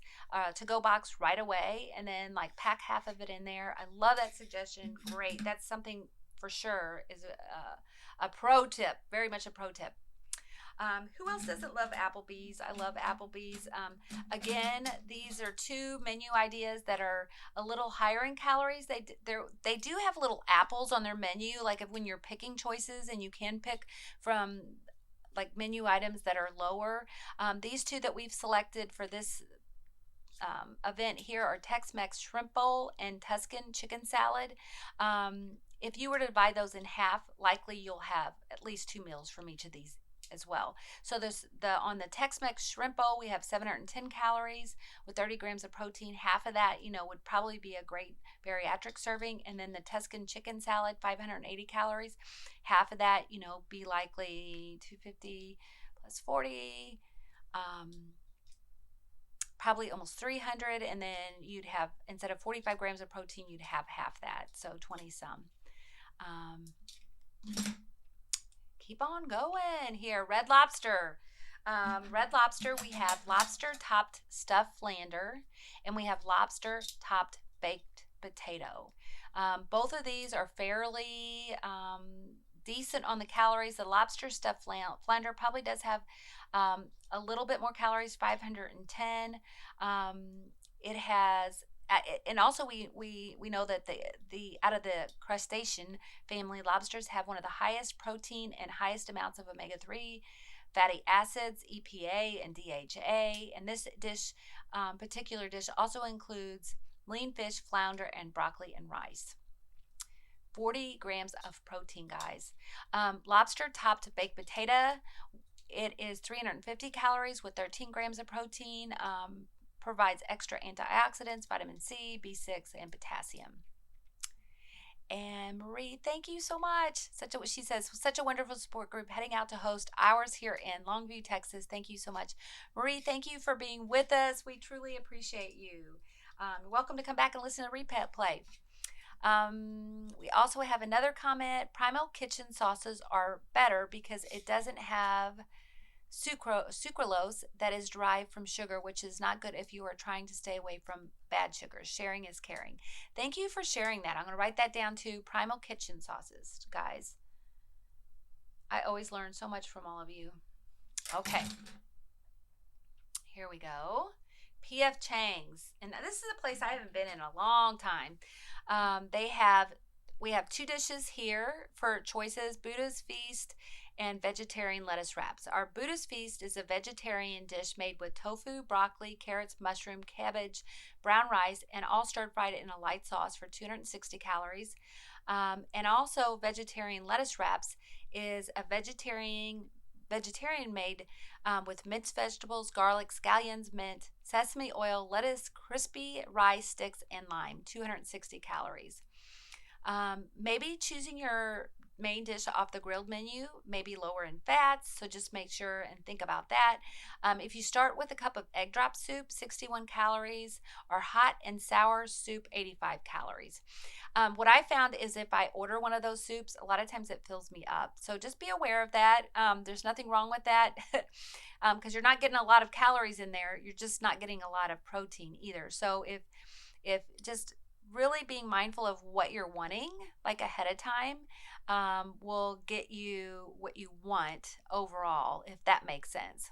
to go box right away, and then like pack half of it in there. I love that suggestion. Great. That's something for sure is a pro tip, very much a pro tip. Who else doesn't love Applebee's? I love Applebee's. Again, these are two menu ideas that are a little higher in calories. They do have little apples on their menu, like when you're picking choices, and you can pick from like menu items that are lower. These two that we've selected for this event here are Tex-Mex shrimp bowl and Tuscan chicken salad. If you were to divide those in half, likely you'll have at least 2 meals from each of these as well. So on the Tex-Mex shrimp bowl, we have 710 calories with 30 grams of protein. Half of that, would probably be a great bariatric serving. And then the Tuscan chicken salad, 580 calories. Half of that, be likely 250 plus 40, probably almost 300. And then you'd have, instead of 45 grams of protein, you'd have half that, so 20 some. Keep on going here. Red Lobster. Red Lobster, we have lobster topped stuffed flounder, and we have lobster topped baked potato. Both of these are fairly decent on the calories. The lobster stuffed flounder probably does have a little bit more calories, 510. It has, and also we know that the out of the crustacean family, lobsters have one of the highest protein and highest amounts of omega-3 fatty acids, EPA and DHA. And this particular dish also includes lean fish, flounder, and broccoli and rice. 40 grams of protein, guys. Lobster topped baked potato, it is 350 calories with 13 grams of protein. provides extra antioxidants, vitamin C, B6, and potassium. And Marie, thank you so much. She says, such a wonderful support group heading out to host ours here in Longview, Texas. Thank you so much. Marie, thank you for being with us. We truly appreciate you. Welcome to come back and listen to replay. We also have another comment. Primal Kitchen sauces are better because it doesn't have sucralose that is derived from sugar, which is not good if you are trying to stay away from bad sugars. Sharing is caring. Thank you for sharing that. I'm going to write that down too. Primal Kitchen sauces, guys. I always learn so much from all of you. Okay. Here we go. P.F. Chang's. And this is a place I haven't been in a long time. We have 2 dishes here for choices: Buddha's Feast and vegetarian lettuce wraps. Our Buddha's Feast is a vegetarian dish made with tofu, broccoli, carrots, mushroom, cabbage, brown rice, and all stir fried in a light sauce for 260 calories. And also vegetarian lettuce wraps is a vegetarian made with minced vegetables, garlic, scallions, mint, sesame oil, lettuce, crispy rice sticks, and lime, 260 calories. Maybe choosing your main dish off the grilled menu may be lower in fats, so just make sure and think about that. If you start with a cup of egg drop soup, 61 calories, or hot and sour soup, 85 calories. What I found is if I order one of those soups, a lot of times it fills me up. So just be aware of that. There's nothing wrong with that because you're not getting a lot of calories in there. You're just not getting a lot of protein either. So if just really being mindful of what you're wanting, like ahead of time, will get you what you want overall, if that makes sense.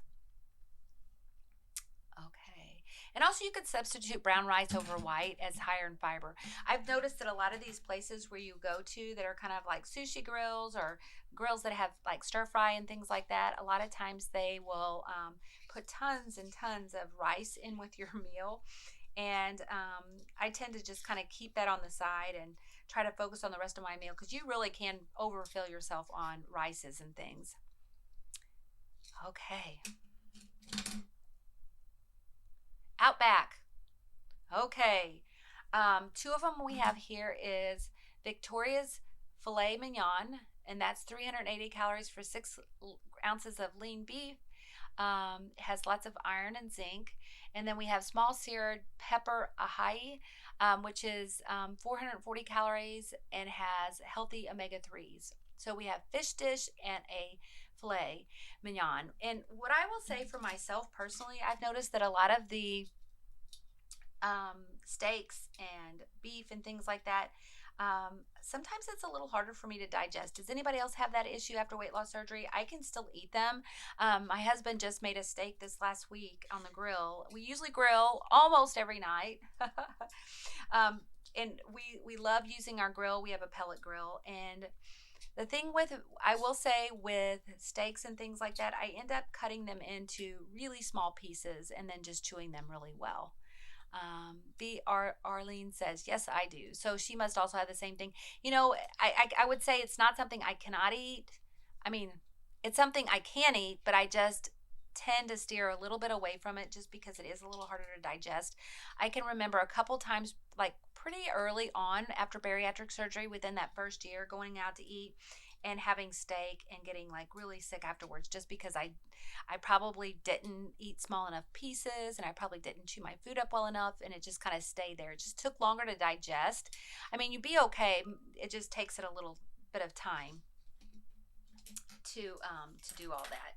Okay. And also you could substitute brown rice over white as higher in fiber. I've noticed that a lot of these places where you go to that are kind of like sushi grills or grills that have like stir fry and things like that, a lot of times they will put tons and tons of rice in with your meal. And I tend to just kind of keep that on the side and try to focus on the rest of my meal because you really can overfill yourself on rices and things. Okay. Outback. Okay. 2 of them we have here is Victoria's filet mignon, and that's 380 calories for 6 ounces of lean beef. It has lots of iron and zinc. And then we have small seared pepper ahi, which is 440 calories and has healthy omega-3s. So we have fish dish and a filet mignon. And what I will say for myself personally, I've noticed that a lot of the steaks and beef and things like that, sometimes it's a little harder for me to digest. Does anybody else have that issue after weight loss surgery? I can still eat them. My husband just made a steak this last week on the grill. We usually grill almost every night. And we love using our grill. We have a pellet grill. And the thing I will say with steaks and things like that, I end up cutting them into really small pieces and then just chewing them really well. Arlene says, yes, I do. So she must also have the same thing. You know, I would say it's not something I cannot eat. I mean, it's something I can eat, but I just tend to steer a little bit away from it just because it is a little harder to digest. I can remember a couple times, like pretty early on after bariatric surgery, within that first year, going out to eat and having steak and getting like really sick afterwards just because I probably didn't eat small enough pieces and I probably didn't chew my food up well enough and it just kind of stayed there. It just took longer to digest. I mean, you'd be okay. It just takes it a little bit of time to do all that.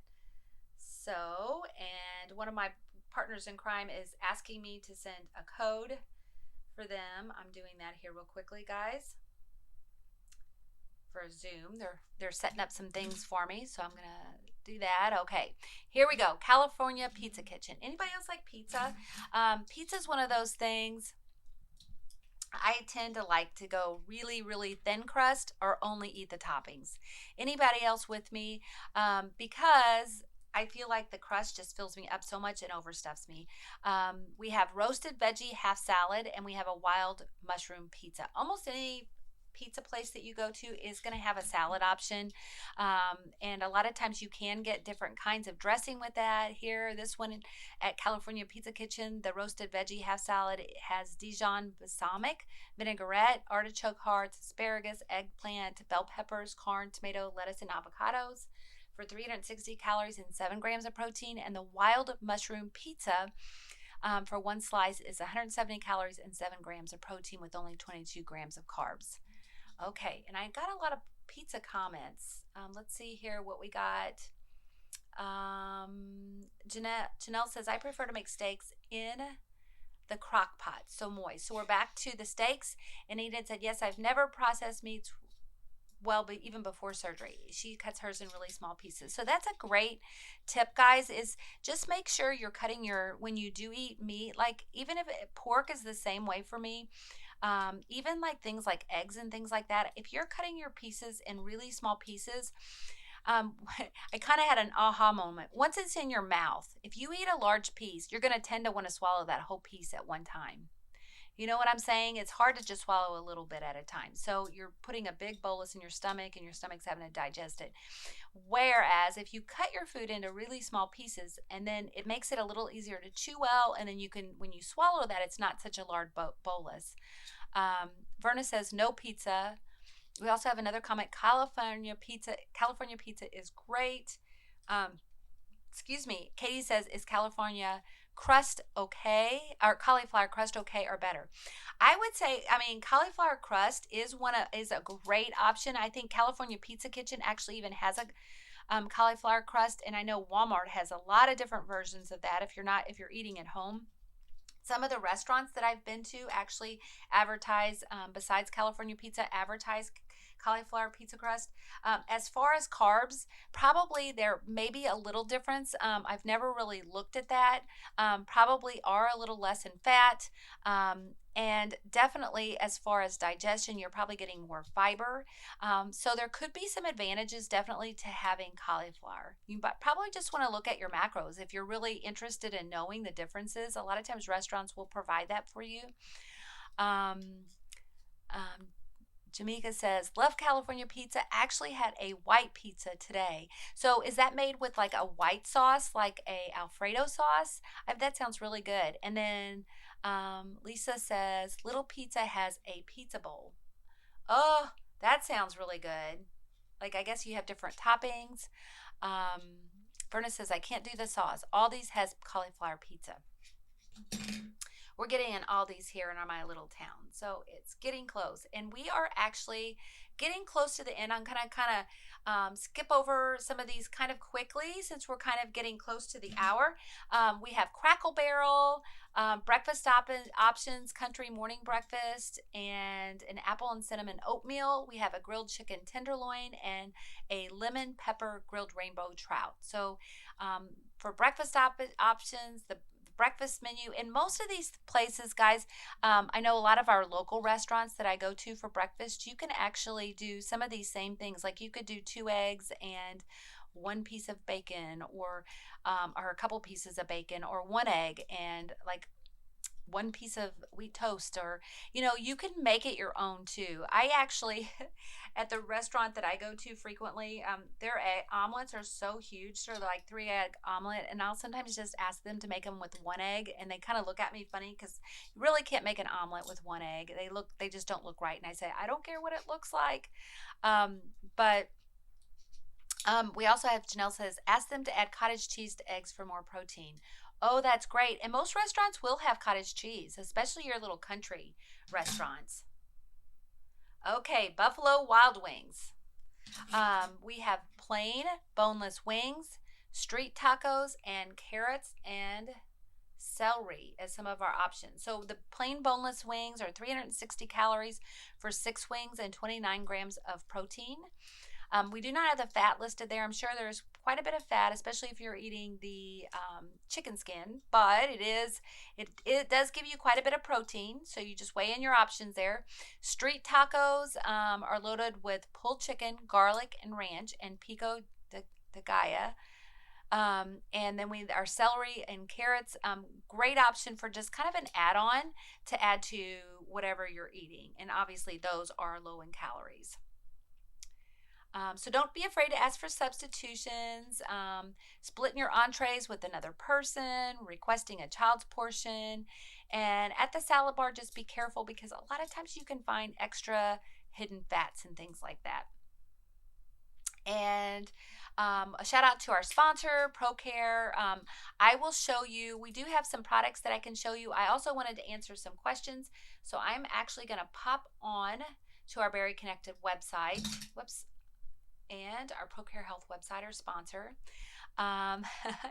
So, and one of my partners in crime is asking me to send a code for them. I'm doing that here real quickly, guys. For Zoom. They're setting up some things for me, so I'm gonna do that. Okay, here we go. California Pizza Kitchen. Anybody else like pizza? Pizza is one of those things I tend to like to go really, really thin crust or only eat the toppings. Anybody else with me? Because I feel like the crust just fills me up so much and overstuffs me. We have roasted veggie half salad and we have a wild mushroom pizza. Almost any pizza place that you go to is going to have a salad option. And a lot of times you can get different kinds of dressing with that. Here, this one at California Pizza Kitchen, the roasted veggie half salad, it has Dijon balsamic, vinaigrette, artichoke hearts, asparagus, eggplant, bell peppers, corn, tomato, lettuce, and avocados for 360 calories and 7 grams of protein. And the wild mushroom pizza for one slice is 170 calories and 7 grams of protein with only 22 grams of carbs. Okay, and I got a lot of pizza comments. Let's see here what we got. Janelle says, I prefer to make steaks in the crock pot, so moist. So we're back to the steaks. And Enid said, yes, I've never processed meats well, but even before surgery. She cuts hers in really small pieces. So that's a great tip, guys, is just make sure you're cutting when you do eat meat, like even if pork is the same way for me, even like things like eggs and things like that, if you're cutting your pieces in really small pieces, I kind of had an aha moment. Once it's in your mouth, if you eat a large piece, you're going to tend to want to swallow that whole piece at one time. You know what I'm saying? It's hard to just swallow a little bit at a time. So you're putting a big bolus in your stomach and your stomach's having to digest it. Whereas if you cut your food into really small pieces, and then it makes it a little easier to chew well, and then you can, when you swallow that, it's not such a large bolus. Verna says no pizza. We also have another comment. California pizza is great. Excuse me. Katie says, is California crust okay, or cauliflower crust okay or better? I would say, I mean, cauliflower crust is a great option. I think California Pizza Kitchen actually even has a cauliflower crust, and I know Walmart has a lot of different versions of that if you're eating at home. Some of the restaurants that I've been to actually advertise, besides California Pizza, advertise cauliflower pizza crust. As far as carbs, probably there may be a little difference. I've never really looked at that. Probably are a little less in fat. And definitely as far as digestion, you're probably getting more fiber. So there could be some advantages definitely to having cauliflower. You probably just want to look at your macros. If you're really interested in knowing the differences, a lot of times restaurants will provide that for you. Jamaica says, love California pizza. Actually had a white pizza today. So is that made with like a white sauce, like a Alfredo sauce? That sounds really good. And then Lisa says, Little Pizza has a pizza bowl. Oh, that sounds really good. Like, I guess you have different toppings. Verna says, I can't do the sauce. Aldi's has cauliflower pizza. We're getting an Aldi's here in my little town, so it's getting close, and we are actually getting close to the end. I'm gonna kind of skip over some of these kind of quickly since we're kind of getting close to the hour. We have Crackle Barrel, breakfast options, country morning breakfast, and an apple and cinnamon oatmeal. We have a grilled chicken tenderloin and a lemon pepper grilled rainbow trout. So for breakfast options, the breakfast menu in most of these places, guys, I know a lot of our local restaurants that I go to for breakfast, you can actually do some of these same things. Like you could do 2 eggs and 1 piece of bacon, or a couple pieces of bacon, or 1 egg and like 1 piece of wheat toast, or you can make it your own too. I actually at the restaurant that I go to frequently, their egg omelets are so huge. They're like 3-egg omelet, and I'll sometimes just ask them to make them with 1 egg, and they kind of look at me funny because you really can't make an omelet with 1 egg. They just don't look right, and I say, I don't care what it looks like. But we also have, Janelle says, ask them to add cottage cheese to eggs for more protein. Oh, that's great. And most restaurants will have cottage cheese, especially your little country restaurants. Okay, Buffalo Wild Wings. We have plain boneless wings, street tacos, and carrots and celery as some of our options. So the plain boneless wings are 360 calories for 6 wings and 29 grams of protein. We do not have the fat listed there. I'm sure there's quite a bit of fat, especially if you're eating the chicken skin, but it does give you quite a bit of protein, so you just weigh in your options there. Street tacos are loaded with pulled chicken, garlic and ranch, and pico de gallo. And then our celery and carrots, great option for just kind of an add-on to add to whatever you're eating. And obviously those are low in calories. So don't be afraid to ask for substitutions, splitting your entrees with another person, requesting a child's portion. And at the salad bar, just be careful because a lot of times you can find extra hidden fats and things like that. And a shout out to our sponsor, ProCare. I will show you, we do have some products that I can show you. I also wanted to answer some questions. So I'm actually going to pop on to our Bari Connected website. Whoops. And our ProCare Health website, our sponsor.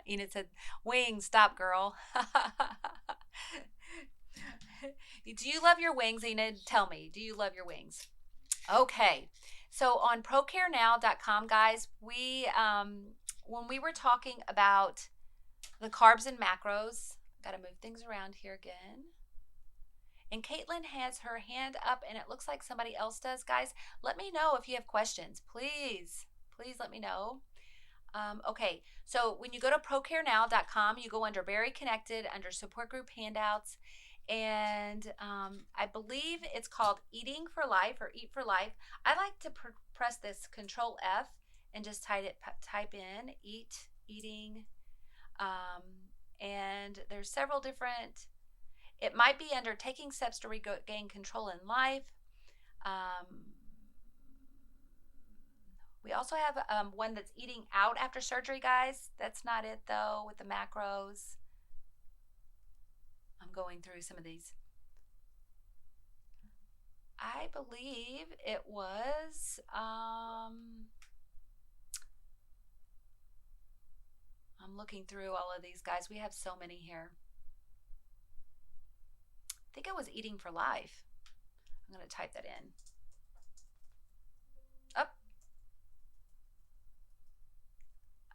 Enid said, wings, stop, girl. Do you love your wings, Enid? Tell me, do you love your wings? Okay. So on procarenow.com, guys, we when we were talking about the carbs and macros, got to move things around here again. And Caitlin has her hand up, and it looks like somebody else does. Guys, let me know if you have questions. Please, please let me know. Okay, so when you go to procarenow.com, you go under Bari Connected, under support group handouts, and I believe it's called Eating for Life or Eat for Life. I like to press this Control F and just type in eating, and there's several different. It might be under Taking Steps to Regain Control in Life. We also have one that's Eating Out After Surgery, guys. That's not it, though, with the macros. I'm going through some of these. I believe it was, I'm looking through all of these, guys. We have so many here. I think it was Eating for Life. I'm going to type that in. Up.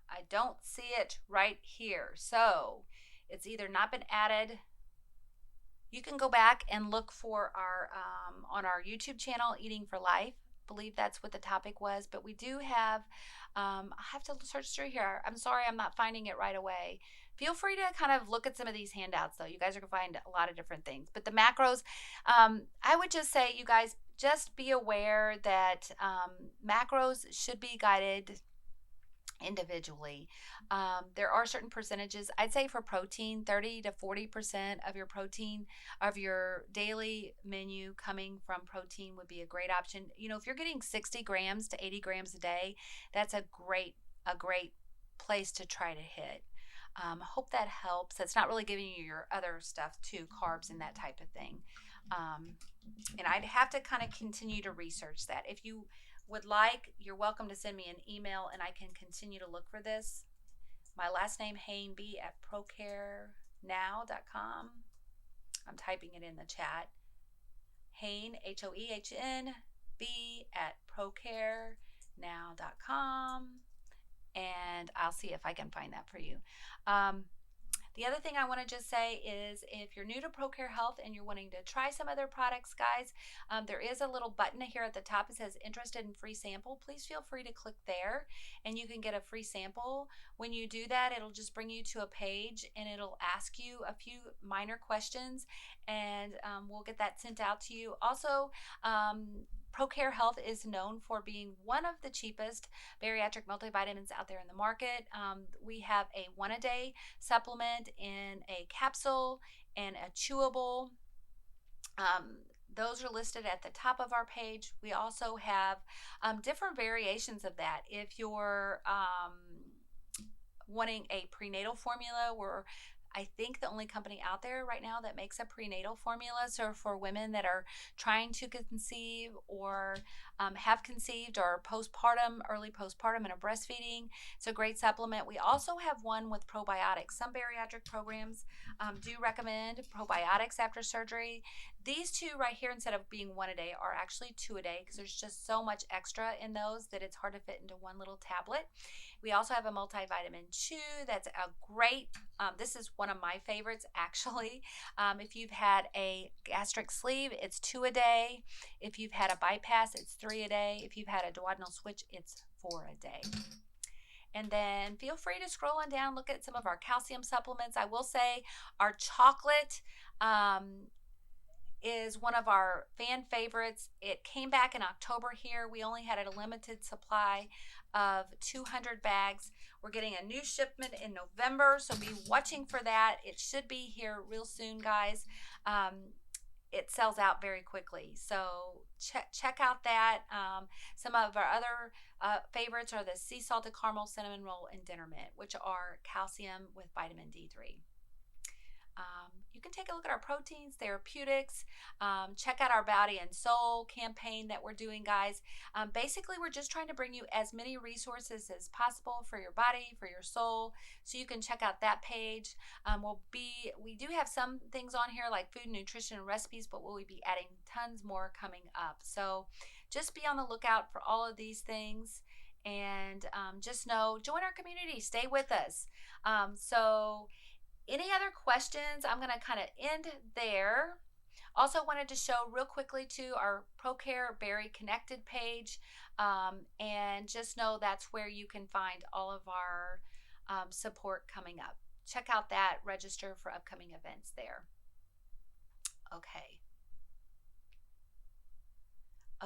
I don't see it right here. So it's either not been added. You can go back and look for our on our YouTube channel, Eating for Life. I believe that's what the topic was. But we do have, I have to search through here. I'm sorry, I'm not finding it right away. Feel free to kind of look at some of these handouts, though. You guys are going to find a lot of different things. But the macros, I would just say, you guys, just be aware that macros should be guided individually. There are certain percentages. I'd say for protein, 30 to 40% of your protein, of your daily menu coming from protein would be a great option. You know, if you're getting 60 grams to 80 grams a day, that's a great place to try to hit. Hope that helps. That's not really giving you your other stuff too, carbs and that type of thing. And I'd have to kind of continue to research that. If you would like, you're welcome to send me an email and I can continue to look for this. My last name, Hoehn, B at procarenow.com. I'm typing it in the chat. Hoehn, Hoehn, B at procarenow.com. And I'll see if I can find that for you. The other thing I want to just say is if you're new to ProCare Health and you're wanting to try some other products, guys, there is a little button here at the top. It says interested in free sample. Please feel free to click there and you can get a free sample. When you do that, it'll just bring you to a page and it'll ask you a few minor questions and we'll get that sent out to you. Also, ProCare Health is known for being one of the cheapest bariatric multivitamins out there in the market. We have a one-a-day supplement in a capsule and a chewable. Those are listed at the top of our page. We also have different variations of that. If you're wanting a prenatal formula, we're I think the only company out there right now that makes a prenatal formula, so for women that are trying to conceive or have conceived or postpartum, early postpartum and are breastfeeding, it's a great supplement. We also have one with probiotics. Some bariatric programs do recommend probiotics after surgery. These two right here, instead of being one a day, are actually two a day because there's just so much extra in those that it's hard to fit into one little tablet. We also have a multivitamin chew that's a great, this is one of my favorites actually. If you've had a gastric sleeve, it's 2 a day. If you've had a bypass, it's 3 a day. If you've had a duodenal switch, it's 4 a day. And then feel free to scroll on down, look at some of our calcium supplements. I will say our chocolate is one of our fan favorites. It came back in October here. We only had a limited supply of 200 bags. We're getting a new shipment in November, so be watching for that. It should be here real soon, guys. It sells out very quickly, so check out that. Some of our other favorites are the sea salted caramel cinnamon roll and dinner mint, which are calcium with vitamin D3. You can take a look at our proteins, therapeutics. Check out our Body and Soul campaign that we're doing, guys. Basically, we're just trying to bring you as many resources as possible for your body, for your soul, so you can check out that page. We do have some things on here like food, nutrition, and recipes, but we'll be adding tons more coming up. So just be on the lookout for all of these things. And just know, join our community, stay with us. So any other questions? I'm going to kind of end there. Also wanted to show real quickly to our ProCare Bari Connected page, and just know that's where you can find all of our support coming up. Check out that, register for upcoming events there.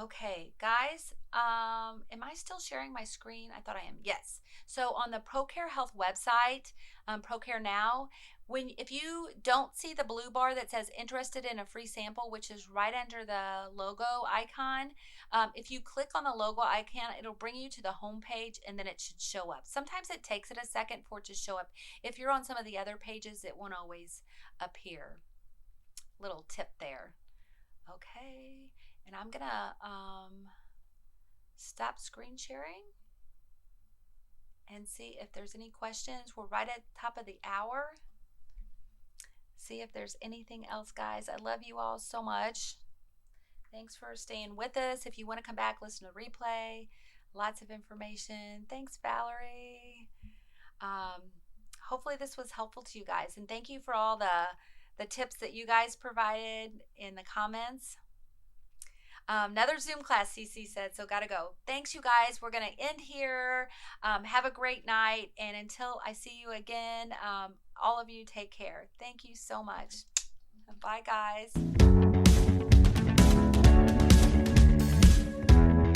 Okay, guys, am I still sharing my screen? I thought I am. Yes. So on the ProCare Health website, ProCare Now, if you don't see the blue bar that says interested in a free sample, which is right under the logo icon, if you click on the logo icon, it'll bring you to the home page and then it should show up. Sometimes it takes it a second for it to show up. If you're on some of the other pages, it won't always appear. Little tip there. Okay. And I'm gonna stop screen sharing and see if there's any questions. We're right at the top of the hour. See if there's anything else, guys. I love you all so much. Thanks for staying with us. If you want to come back, listen to replay. Lots of information. Thanks, Valerie. Hopefully this was helpful to you guys. And thank you for all the tips that you guys provided in the comments. Another Zoom class, CC said, so gotta go. Thanks, you guys. We're gonna end here. Have a great night. And until I see you again, all of you take care. Thank you so much. Bye, guys.